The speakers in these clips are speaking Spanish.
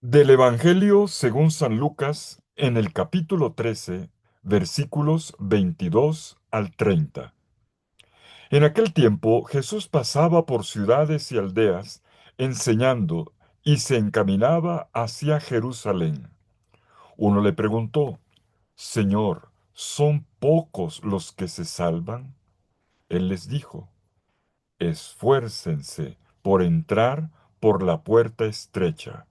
Del Evangelio según San Lucas, en el capítulo 13, versículos 22 al 30. En aquel tiempo Jesús pasaba por ciudades y aldeas, enseñando, y se encaminaba hacia Jerusalén. Uno le preguntó, Señor, ¿son pocos los que se salvan? Él les dijo, esfuércense por entrar por la puerta estrecha.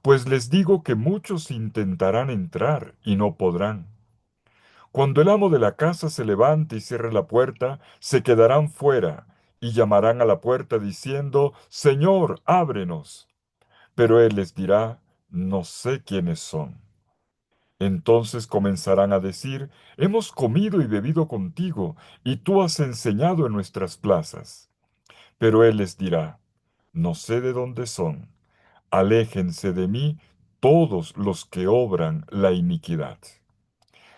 Pues les digo que muchos intentarán entrar y no podrán. Cuando el amo de la casa se levante y cierre la puerta, se quedarán fuera y llamarán a la puerta diciendo, Señor, ábrenos. Pero él les dirá, no sé quiénes son. Entonces comenzarán a decir, hemos comido y bebido contigo, y tú has enseñado en nuestras plazas. Pero él les dirá, no sé de dónde son. Aléjense de mí todos los que obran la iniquidad.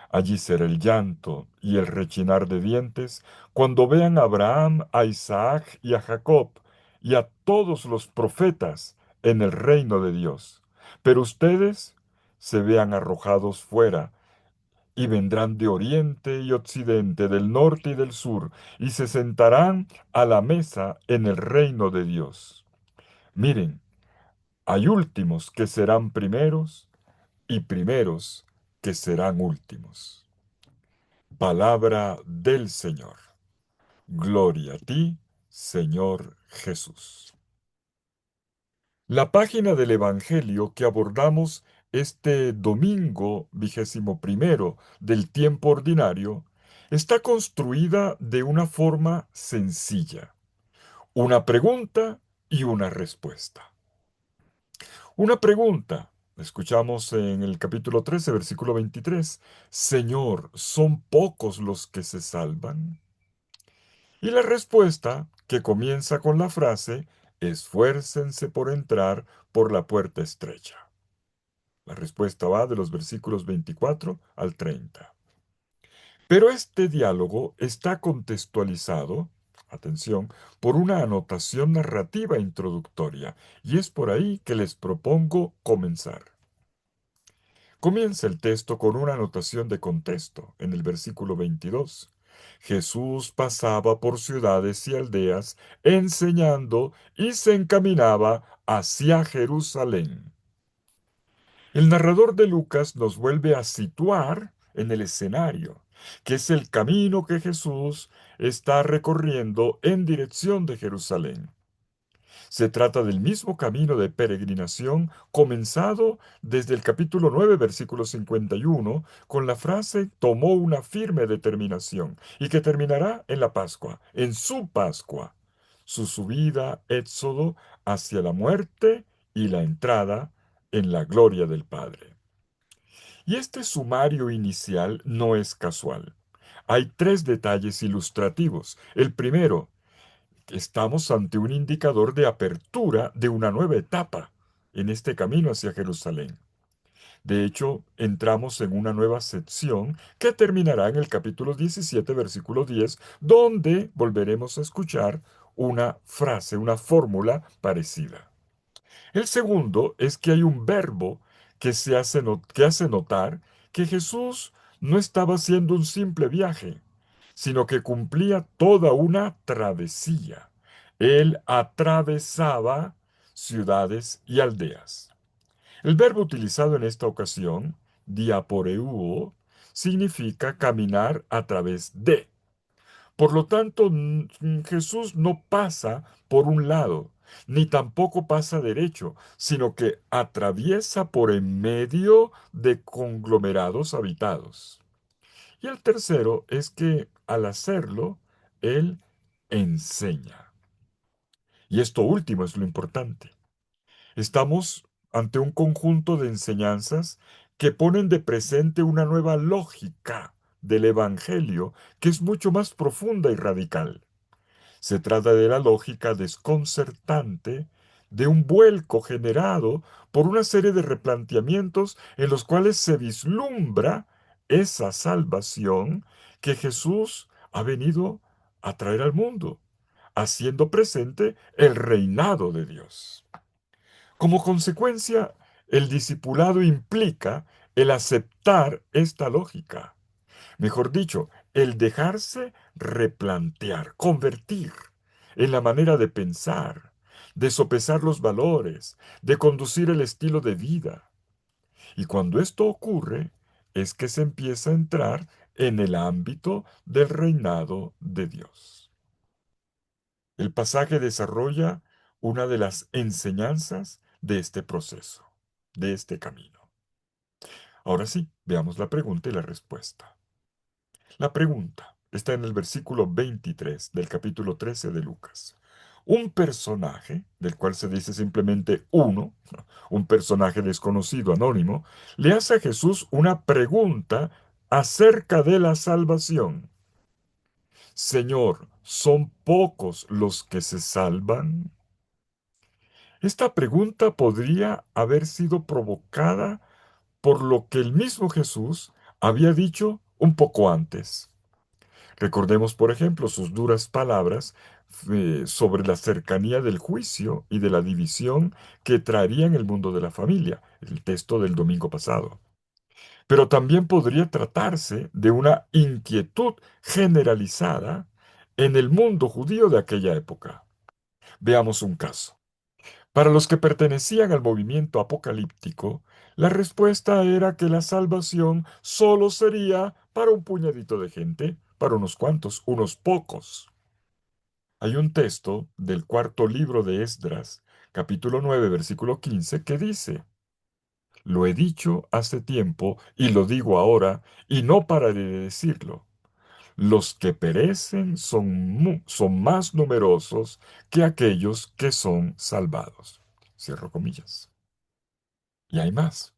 Allí será el llanto y el rechinar de dientes cuando vean a Abraham, a Isaac y a Jacob y a todos los profetas en el reino de Dios. Pero ustedes se vean arrojados fuera y vendrán de oriente y occidente, del norte y del sur, y se sentarán a la mesa en el reino de Dios. Miren, hay últimos que serán primeros y primeros que serán últimos. Palabra del Señor. Gloria a ti, Señor Jesús. La página del Evangelio que abordamos este domingo 21 del tiempo ordinario está construida de una forma sencilla. Una pregunta y una respuesta. Una pregunta. Escuchamos en el capítulo 13, versículo 23. Señor, ¿son pocos los que se salvan? Y la respuesta, que comienza con la frase, esfuércense por entrar por la puerta estrecha. La respuesta va de los versículos 24 al 30. Pero este diálogo está contextualizado, atención, por una anotación narrativa introductoria, y es por ahí que les propongo comenzar. Comienza el texto con una anotación de contexto en el versículo 22. Jesús pasaba por ciudades y aldeas enseñando y se encaminaba hacia Jerusalén. El narrador de Lucas nos vuelve a situar en el escenario, que es el camino que Jesús está recorriendo en dirección de Jerusalén. Se trata del mismo camino de peregrinación comenzado desde el capítulo 9, versículo 51, con la frase tomó una firme determinación y que terminará en la Pascua, en su Pascua, su subida, éxodo hacia la muerte y la entrada en la gloria del Padre. Y este sumario inicial no es casual. Hay tres detalles ilustrativos. El primero, estamos ante un indicador de apertura de una nueva etapa en este camino hacia Jerusalén. De hecho, entramos en una nueva sección que terminará en el capítulo 17, versículo 10, donde volveremos a escuchar una frase, una fórmula parecida. El segundo es que hay un verbo que hace notar que Jesús no estaba haciendo un simple viaje, sino que cumplía toda una travesía. Él atravesaba ciudades y aldeas. El verbo utilizado en esta ocasión, diaporeuo, significa caminar a través de. Por lo tanto, Jesús no pasa por un lado, ni tampoco pasa derecho, sino que atraviesa por en medio de conglomerados habitados. Y el tercero es que al hacerlo, Él enseña. Y esto último es lo importante. Estamos ante un conjunto de enseñanzas que ponen de presente una nueva lógica del Evangelio que es mucho más profunda y radical. Se trata de la lógica desconcertante de un vuelco generado por una serie de replanteamientos en los cuales se vislumbra esa salvación que Jesús ha venido a traer al mundo, haciendo presente el reinado de Dios. Como consecuencia, El discipulado implica el aceptar esta lógica. Mejor dicho, el dejarse replantear, convertir en la manera de pensar, de sopesar los valores, de conducir el estilo de vida. Y cuando esto ocurre, es que se empieza a entrar en el ámbito del reinado de Dios. El pasaje desarrolla una de las enseñanzas de este proceso, de este camino. Ahora sí, veamos la pregunta y la respuesta. La pregunta está en el versículo 23 del capítulo 13 de Lucas. Un personaje, del cual se dice simplemente uno, un personaje desconocido, anónimo, le hace a Jesús una pregunta acerca de la salvación. Señor, ¿son pocos los que se salvan? Esta pregunta podría haber sido provocada por lo que el mismo Jesús había dicho un poco antes. Recordemos, por ejemplo, sus duras palabras sobre la cercanía del juicio y de la división que traería en el mundo de la familia, el texto del domingo pasado. Pero también podría tratarse de una inquietud generalizada en el mundo judío de aquella época. Veamos un caso. Para los que pertenecían al movimiento apocalíptico, la respuesta era que la salvación solo sería para un puñadito de gente, para unos cuantos, unos pocos. Hay un texto del cuarto libro de Esdras, capítulo 9, versículo 15, que dice: Lo he dicho hace tiempo y lo digo ahora, y no pararé de decirlo. Los que perecen son más numerosos que aquellos que son salvados. Cierro comillas. Y hay más.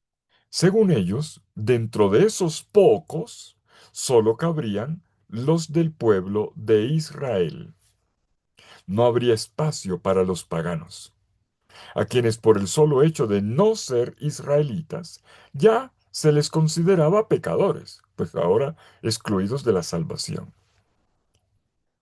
Según ellos, dentro de esos pocos, solo cabrían los del pueblo de Israel. No habría espacio para los paganos, a quienes por el solo hecho de no ser israelitas, ya se les consideraba pecadores, pues ahora excluidos de la salvación.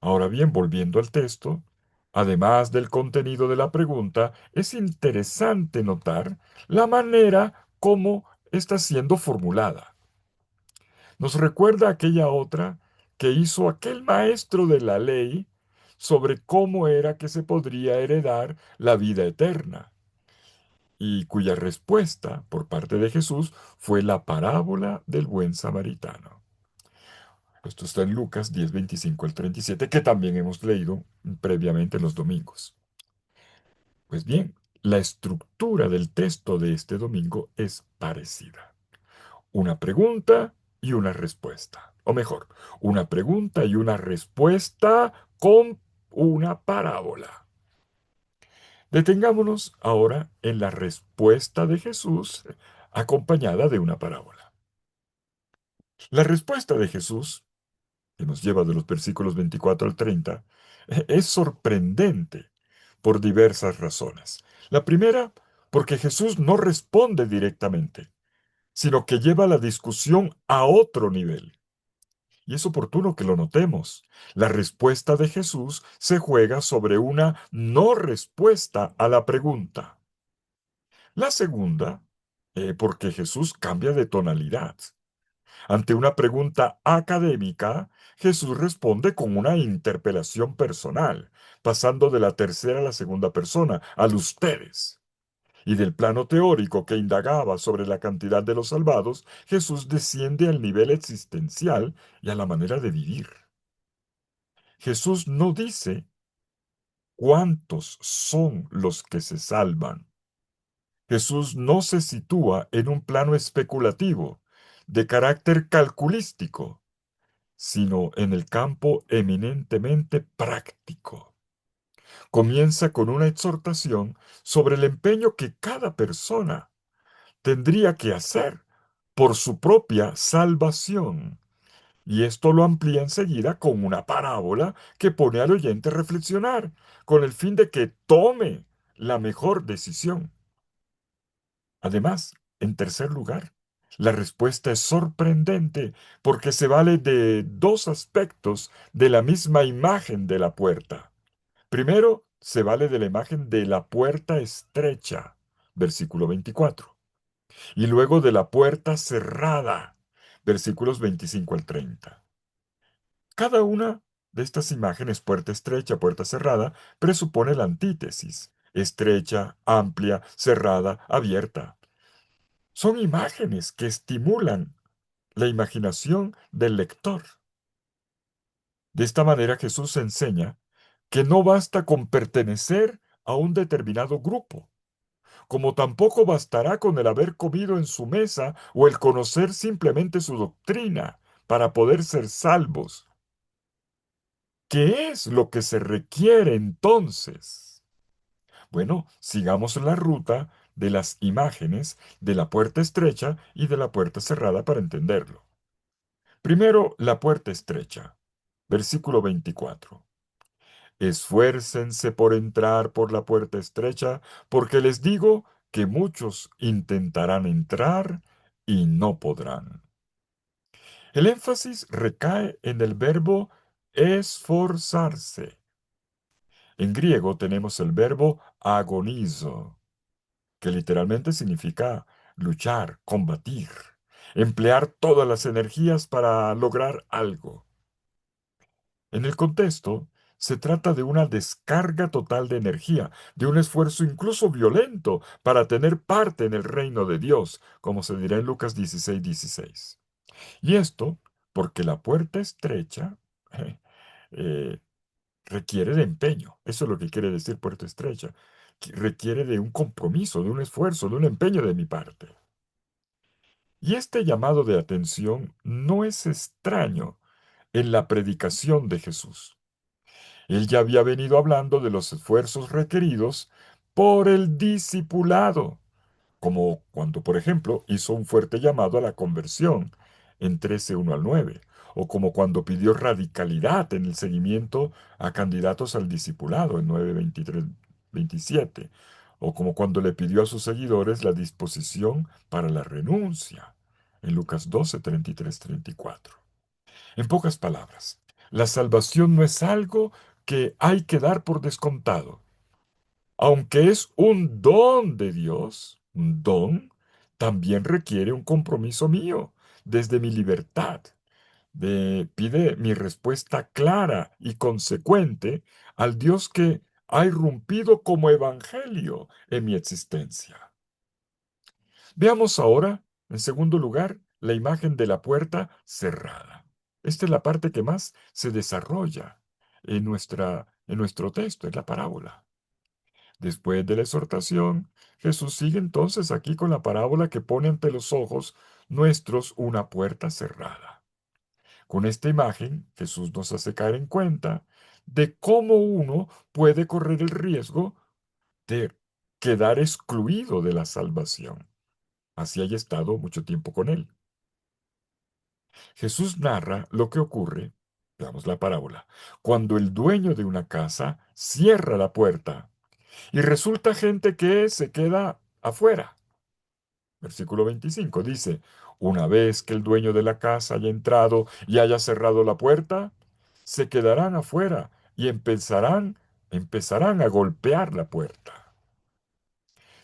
Ahora bien, volviendo al texto, además del contenido de la pregunta, es interesante notar la manera como está siendo formulada. Nos recuerda aquella otra que hizo aquel maestro de la ley sobre cómo era que se podría heredar la vida eterna, y cuya respuesta por parte de Jesús fue la parábola del buen samaritano. Esto está en Lucas 10, 25 al 37, que también hemos leído previamente en los domingos. Pues bien, la estructura del texto de este domingo es parecida. Una pregunta y una respuesta. O mejor, una pregunta y una respuesta con una parábola. Detengámonos ahora en la respuesta de Jesús acompañada de una parábola. La respuesta de Jesús, que nos lleva de los versículos 24 al 30, es sorprendente por diversas razones. La primera, porque Jesús no responde directamente, sino que lleva la discusión a otro nivel. Y es oportuno que lo notemos. La respuesta de Jesús se juega sobre una no respuesta a la pregunta. La segunda, porque Jesús cambia de tonalidad. Ante una pregunta académica, Jesús responde con una interpelación personal, pasando de la tercera a la segunda persona, al ustedes. Y del plano teórico que indagaba sobre la cantidad de los salvados, Jesús desciende al nivel existencial y a la manera de vivir. Jesús no dice cuántos son los que se salvan. Jesús no se sitúa en un plano especulativo, de carácter calculístico, sino en el campo eminentemente práctico. Comienza con una exhortación sobre el empeño que cada persona tendría que hacer por su propia salvación. Y esto lo amplía enseguida con una parábola que pone al oyente a reflexionar, con el fin de que tome la mejor decisión. Además, en tercer lugar, la respuesta es sorprendente porque se vale de dos aspectos de la misma imagen de la puerta. Primero, se vale de la imagen de la puerta estrecha, versículo 24. y luego de la puerta cerrada, versículos 25 al 30. Cada una de estas imágenes, puerta estrecha, puerta cerrada, presupone la antítesis, estrecha, amplia, cerrada, abierta. Son imágenes que estimulan la imaginación del lector. De esta manera Jesús enseña que no basta con pertenecer a un determinado grupo, como tampoco bastará con el haber comido en su mesa o el conocer simplemente su doctrina para poder ser salvos. ¿Qué es lo que se requiere entonces? Bueno, sigamos la ruta de las imágenes de la puerta estrecha y de la puerta cerrada para entenderlo. Primero, la puerta estrecha. Versículo 24. Esfuércense por entrar por la puerta estrecha, porque les digo que muchos intentarán entrar y no podrán. El énfasis recae en el verbo esforzarse. En griego tenemos el verbo agonizo, que literalmente significa luchar, combatir, emplear todas las energías para lograr algo. En el contexto, se trata de una descarga total de energía, de un esfuerzo incluso violento para tener parte en el reino de Dios, como se dirá en Lucas 16:16. Y esto porque la puerta estrecha eh, requiere de empeño. Eso es lo que quiere decir puerta estrecha. Que requiere de un compromiso, de un esfuerzo, de un empeño de mi parte. Y este llamado de atención no es extraño en la predicación de Jesús. Él ya había venido hablando de los esfuerzos requeridos por el discipulado, como cuando, por ejemplo, hizo un fuerte llamado a la conversión en 13:1 al 9, o como cuando pidió radicalidad en el seguimiento a candidatos al discipulado en 9:23-27, o como cuando le pidió a sus seguidores la disposición para la renuncia en Lucas 12:33-34. En pocas palabras, la salvación no es algo que hay que dar por descontado. Aunque es un don de Dios, un don, también requiere un compromiso mío, desde mi libertad. Pide mi respuesta clara y consecuente al Dios que ha irrumpido como evangelio en mi existencia. Veamos ahora, en segundo lugar, la imagen de la puerta cerrada. Esta es la parte que más se desarrolla en nuestro texto, en la parábola. Después de la exhortación, Jesús sigue entonces aquí con la parábola que pone ante los ojos nuestros una puerta cerrada. Con esta imagen, Jesús nos hace caer en cuenta de cómo uno puede correr el riesgo de quedar excluido de la salvación, así haya estado mucho tiempo con él. Jesús narra lo que ocurre, veamos la parábola, cuando el dueño de una casa cierra la puerta y resulta gente que se queda afuera. Versículo 25 dice, una vez que el dueño de la casa haya entrado y haya cerrado la puerta, se quedarán afuera y empezarán a golpear la puerta.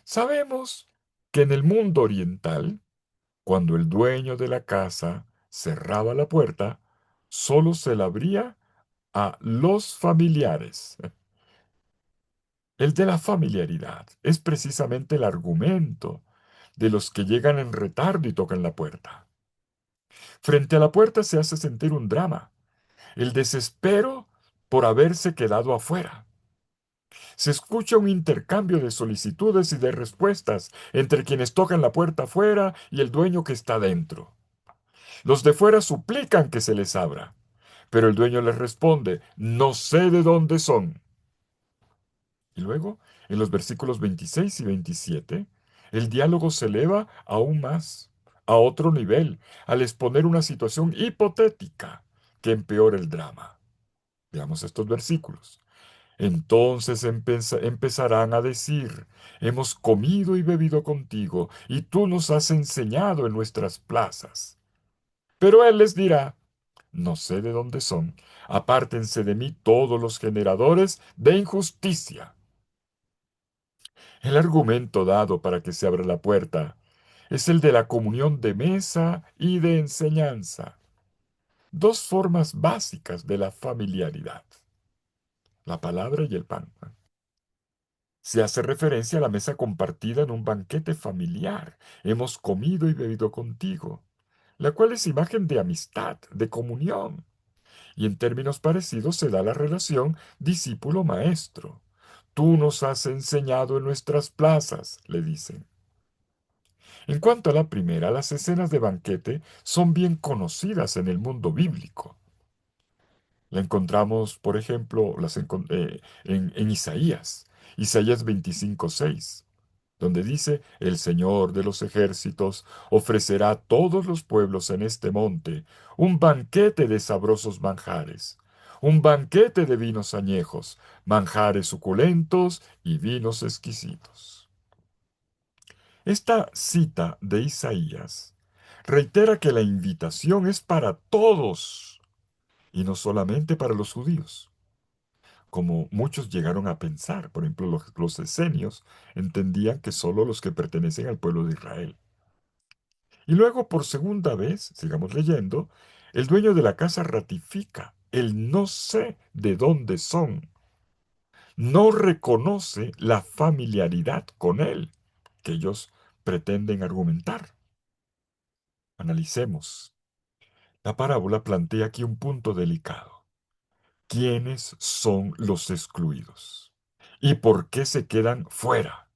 Sabemos que en el mundo oriental, cuando el dueño de la casa cerraba la puerta, solo se la abría a los familiares. El de la familiaridad es precisamente el argumento de los que llegan en retardo y tocan la puerta. Frente a la puerta se hace sentir un drama, el desespero por haberse quedado afuera. Se escucha un intercambio de solicitudes y de respuestas entre quienes tocan la puerta afuera y el dueño que está dentro. Los de fuera suplican que se les abra, pero el dueño les responde, no sé de dónde son. Y luego, en los versículos 26 y 27, el diálogo se eleva aún más, a otro nivel, al exponer una situación hipotética que empeora el drama. Veamos estos versículos. Entonces empezarán a decir, hemos comido y bebido contigo, y tú nos has enseñado en nuestras plazas. Pero él les dirá, no sé de dónde son, apártense de mí todos los generadores de injusticia. El argumento dado para que se abra la puerta Es el de la comunión de mesa y de enseñanza. Dos formas básicas de la familiaridad, la palabra y el pan. Se hace referencia a la mesa compartida en un banquete familiar. Hemos comido y bebido contigo, la cual es imagen de amistad, de comunión. Y en términos parecidos se da la relación discípulo-maestro. Tú nos has enseñado en nuestras plazas, le dicen. En cuanto a la primera, las escenas de banquete son bien conocidas en el mundo bíblico. La encontramos, por ejemplo, en Isaías, Isaías 25:6, donde dice, el Señor de los ejércitos ofrecerá a todos los pueblos en este monte un banquete de sabrosos manjares, un banquete de vinos añejos, manjares suculentos y vinos exquisitos. Esta cita de Isaías reitera que la invitación es para todos y no solamente para los judíos, como muchos llegaron a pensar. Por ejemplo, los esenios entendían que solo los que pertenecen al pueblo de Israel. Y luego, por segunda vez, sigamos leyendo, el dueño de la casa ratifica el no sé de dónde son. No reconoce la familiaridad con él que ellos pretenden argumentar. Analicemos. La parábola plantea aquí un punto delicado. ¿Quiénes son los excluidos? ¿Y por qué se quedan fuera?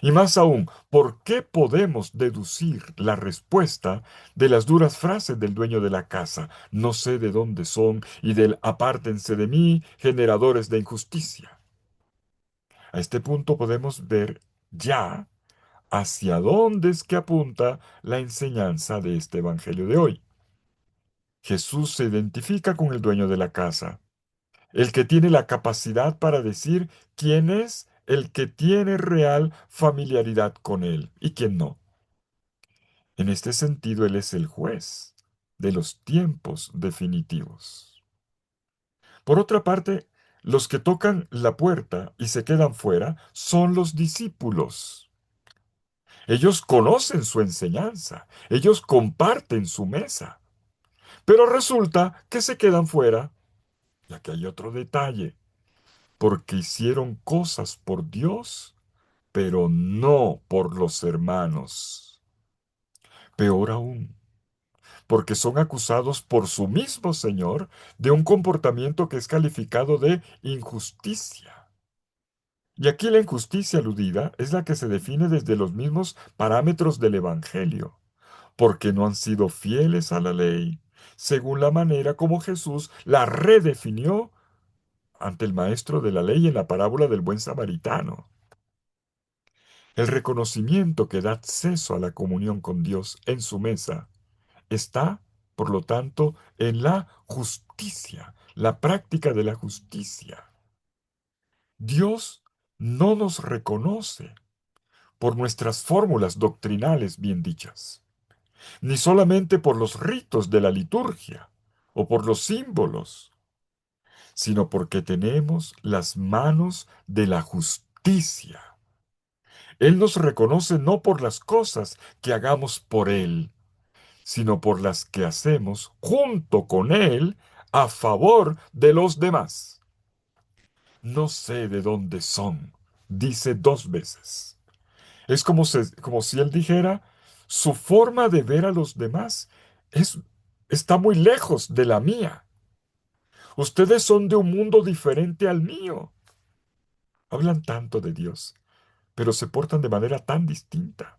Y más aún, ¿por qué podemos deducir la respuesta de las duras frases del dueño de la casa? No sé de dónde son y del apártense de mí, generadores de injusticia. A este punto podemos ver ya hacia dónde es que apunta la enseñanza de este Evangelio de hoy. Jesús se identifica con el dueño de la casa, el que tiene la capacidad para decir quién es el que tiene real familiaridad con él y quién no. En este sentido, él es el juez de los tiempos definitivos. Por otra parte, los que tocan la puerta y se quedan fuera son los discípulos. Ellos conocen su enseñanza, ellos comparten su mesa, pero resulta que se quedan fuera. Y aquí hay otro detalle, porque hicieron cosas por Dios, pero no por los hermanos. Peor aún, porque son acusados por su mismo Señor de un comportamiento que es calificado de injusticia. Y aquí la injusticia aludida es la que se define desde los mismos parámetros del Evangelio, porque no han sido fieles a la ley, según la manera como Jesús la redefinió ante el maestro de la ley en la parábola del buen samaritano. El reconocimiento que da acceso a la comunión con Dios en su mesa está, por lo tanto, en la justicia, la práctica de la justicia. Dios no nos reconoce por nuestras fórmulas doctrinales bien dichas, ni solamente por los ritos de la liturgia o por los símbolos, sino porque tenemos las manos de la justicia. Él nos reconoce no por las cosas que hagamos por Él, sino por las que hacemos junto con Él a favor de los demás. No sé de dónde son, dice dos veces. Es como si Él dijera, su forma de ver a los demás es, está muy lejos de la mía. Ustedes son de un mundo diferente al mío. Hablan tanto de Dios, pero se portan de manera tan distinta.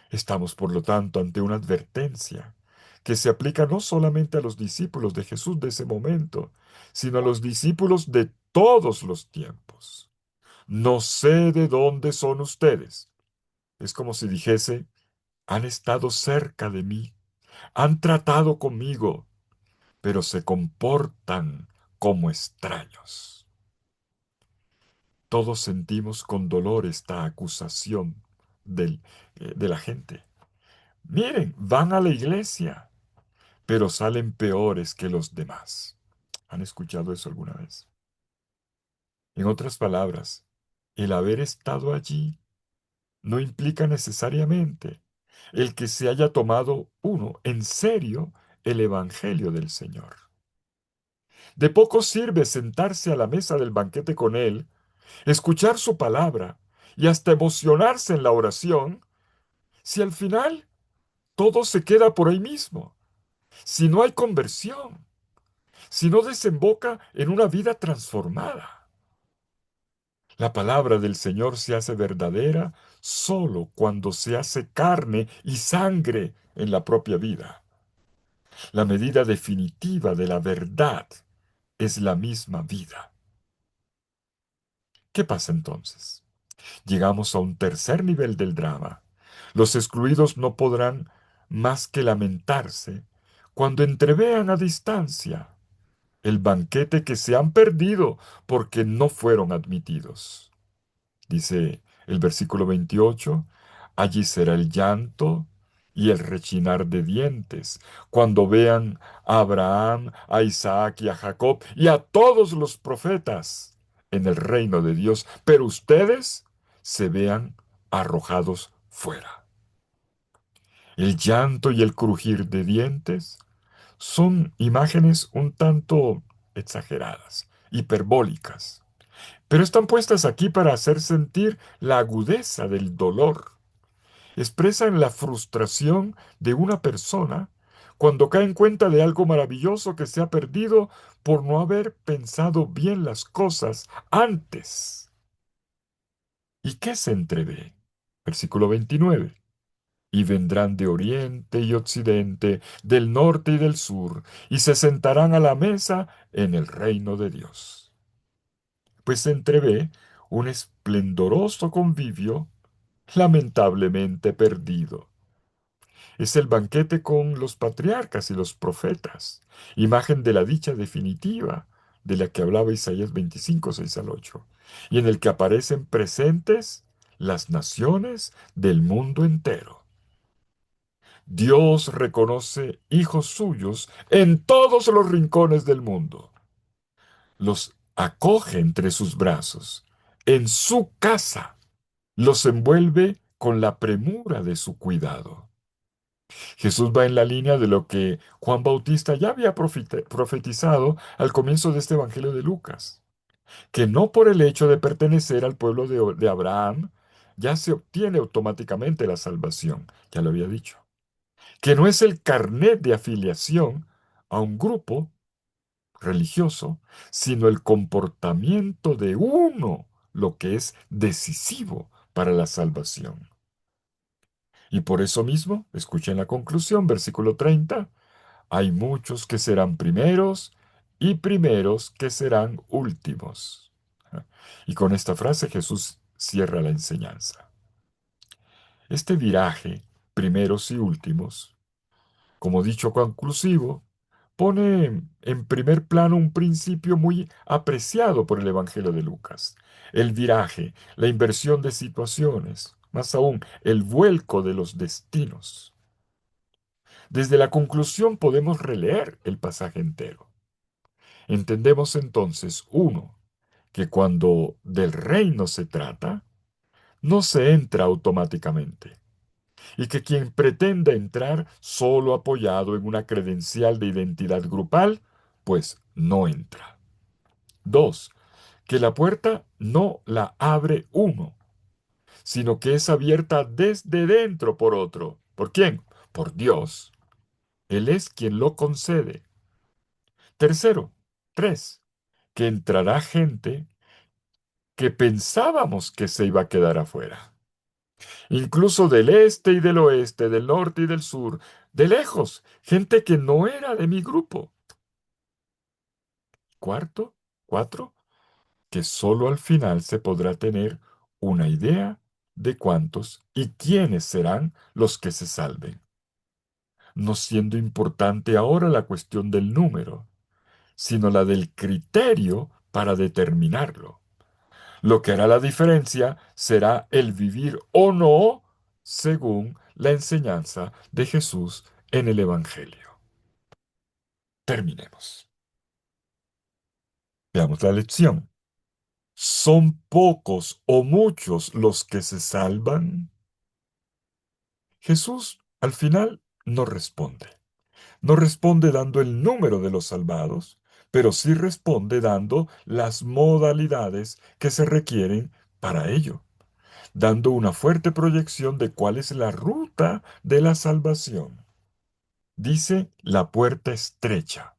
Estamos, por lo tanto, ante una advertencia que se aplica no solamente a los discípulos de Jesús de ese momento, sino a los discípulos de todos los tiempos. No sé de dónde son ustedes. Es como si dijese, han estado cerca de mí, han tratado conmigo, pero se comportan como extraños. Todos sentimos con dolor esta acusación de la gente. Miren, van a la iglesia, pero salen peores que los demás. ¿Han escuchado eso alguna vez? En otras palabras, el haber estado allí no implica necesariamente el que se haya tomado uno en serio el Evangelio del Señor. De poco sirve sentarse a la mesa del banquete con Él, escuchar su palabra y hasta emocionarse en la oración, si al final todo se queda por ahí mismo, si no hay conversión, si no desemboca en una vida transformada. La palabra del Señor se hace verdadera solo cuando se hace carne y sangre en la propia vida. La medida definitiva de la verdad es la misma vida. ¿Qué pasa entonces? Llegamos a un tercer nivel del drama. Los excluidos no podrán más que lamentarse cuando entrevean a distancia el banquete que se han perdido porque no fueron admitidos. Dice el versículo 28, allí será el llanto y el rechinar de dientes cuando vean a Abraham, a Isaac y a Jacob y a todos los profetas en el reino de Dios, pero ustedes se vean arrojados fuera. El llanto y el crujir de dientes son imágenes un tanto exageradas, hiperbólicas, pero están puestas aquí para hacer sentir la agudeza del dolor. Expresan la frustración de una persona cuando cae en cuenta de algo maravilloso que se ha perdido por no haber pensado bien las cosas antes. ¿Y qué se entrevé? Versículo 29. Y vendrán de oriente y occidente, del norte y del sur, y se sentarán a la mesa en el reino de Dios. Pues se entrevé un esplendoroso convivio lamentablemente perdido. Es el banquete con los patriarcas y los profetas, imagen de la dicha definitiva de la que hablaba Isaías 25, 6 al 8, y en el que aparecen presentes las naciones del mundo entero. Dios reconoce hijos suyos en todos los rincones del mundo. Los acoge entre sus brazos, en su casa. Los envuelve con la premura de su cuidado. Jesús va en la línea de lo que Juan Bautista ya había profetizado al comienzo de este Evangelio de Lucas, que no por el hecho de pertenecer al pueblo de Abraham ya se obtiene automáticamente la salvación, ya lo había dicho, que no es el carnet de afiliación a un grupo religioso, sino el comportamiento de uno lo que es decisivo para la salvación. Y por eso mismo, escuchen la conclusión, versículo 30, hay muchos que serán primeros y primeros que serán últimos. Y con esta frase Jesús cierra la enseñanza. Este viraje, primeros y últimos, como dicho conclusivo, pone en primer plano un principio muy apreciado por el Evangelio de Lucas: el viraje, la inversión de situaciones, más aún, el vuelco de los destinos. Desde la conclusión podemos releer el pasaje entero. Entendemos entonces, uno, que cuando del reino se trata, no se entra automáticamente, y que quien pretenda entrar solo apoyado en una credencial de identidad grupal, pues no entra. Dos, que la puerta no la abre uno, sino que es abierta desde dentro por otro. ¿Por quién? Por Dios. Él es quien lo concede. Tercero, tres, que entrará gente que pensábamos que se iba a quedar afuera, incluso del este y del oeste, del norte y del sur, de lejos, gente que no era de mi grupo. Cuarto, cuatro, que solo al final se podrá tener una idea de cuántos y quiénes serán los que se salven, no siendo importante ahora la cuestión del número, sino la del criterio para determinarlo. Lo que hará la diferencia será el vivir o no según la enseñanza de Jesús en el Evangelio. Terminemos. Veamos la lección. ¿Son pocos o muchos los que se salvan? Jesús al final no responde. No responde dando el número de los salvados, pero sí responde dando las modalidades que se requieren para ello, dando una fuerte proyección de cuál es la ruta de la salvación. Dice la puerta estrecha,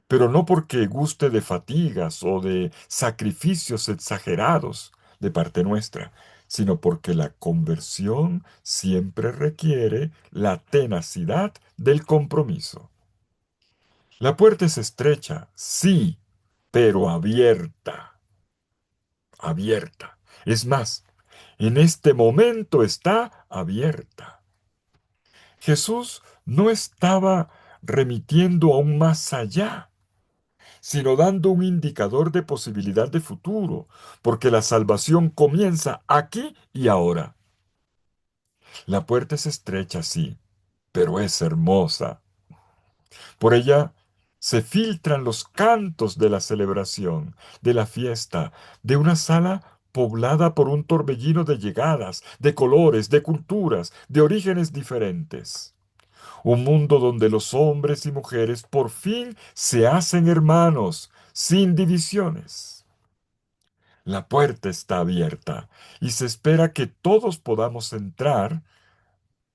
pero no porque guste de fatigas o de sacrificios exagerados de parte nuestra, sino porque la conversión siempre requiere la tenacidad del compromiso. La puerta es estrecha, sí, pero abierta, abierta. Es más, en este momento está abierta. Jesús no estaba remitiendo aún más allá, sino dando un indicador de posibilidad de futuro, porque la salvación comienza aquí y ahora. La puerta es estrecha, sí, pero es hermosa. Por ella se filtran los cantos de la celebración, de la fiesta, de una sala poblada por un torbellino de llegadas, de colores, de culturas, de orígenes diferentes. Un mundo donde los hombres y mujeres por fin se hacen hermanos, sin divisiones. La puerta está abierta y se espera que todos podamos entrar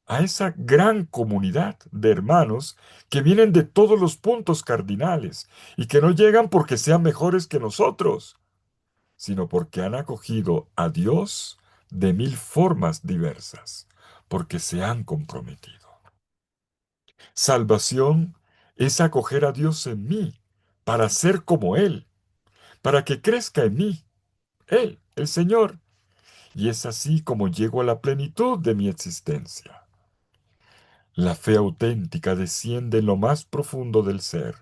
a esa gran comunidad de hermanos que vienen de todos los puntos cardinales y que no llegan porque sean mejores que nosotros, sino porque han acogido a Dios de mil formas diversas, porque se han comprometido. Salvación es acoger a Dios en mí para ser como Él, para que crezca en mí, Él, el Señor, y es así como llego a la plenitud de mi existencia. La fe auténtica desciende en lo más profundo del ser,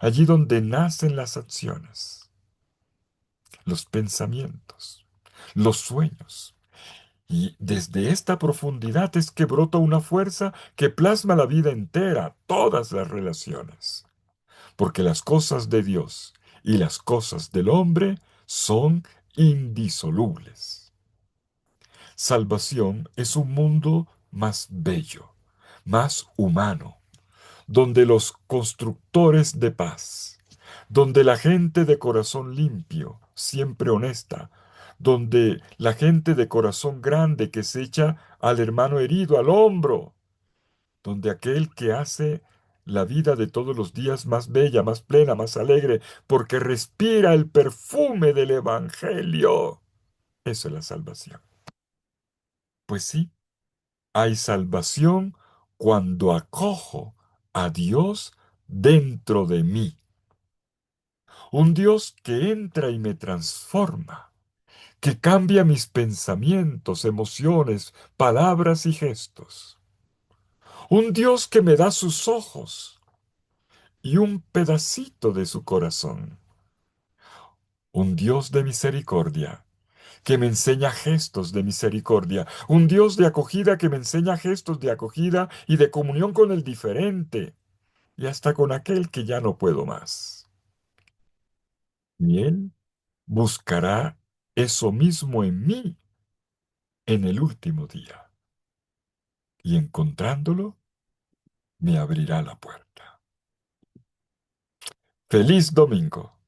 allí donde nacen las acciones, los pensamientos, los sueños. Y desde esta profundidad es que brota una fuerza que plasma la vida entera, todas las relaciones. Porque las cosas de Dios y las cosas del hombre son indisolubles. Salvación es un mundo más bello, más humano, donde los constructores de paz, donde la gente de corazón limpio, siempre honesta, donde la gente de corazón grande que se echa al hermano herido al hombro, donde aquel que hace la vida de todos los días más bella, más plena, más alegre, porque respira el perfume del Evangelio. Eso es la salvación. Pues sí, hay salvación cuando acojo a Dios dentro de mí. Un Dios que entra y me transforma, que cambia mis pensamientos, emociones, palabras y gestos. Un Dios que me da sus ojos y un pedacito de su corazón. Un Dios de misericordia que me enseña gestos de misericordia. Un Dios de acogida que me enseña gestos de acogida y de comunión con el diferente y hasta con aquel que ya no puedo más. Y Él buscará eso mismo en mí en el último día. Y encontrándolo, me abrirá la puerta. ¡Feliz domingo!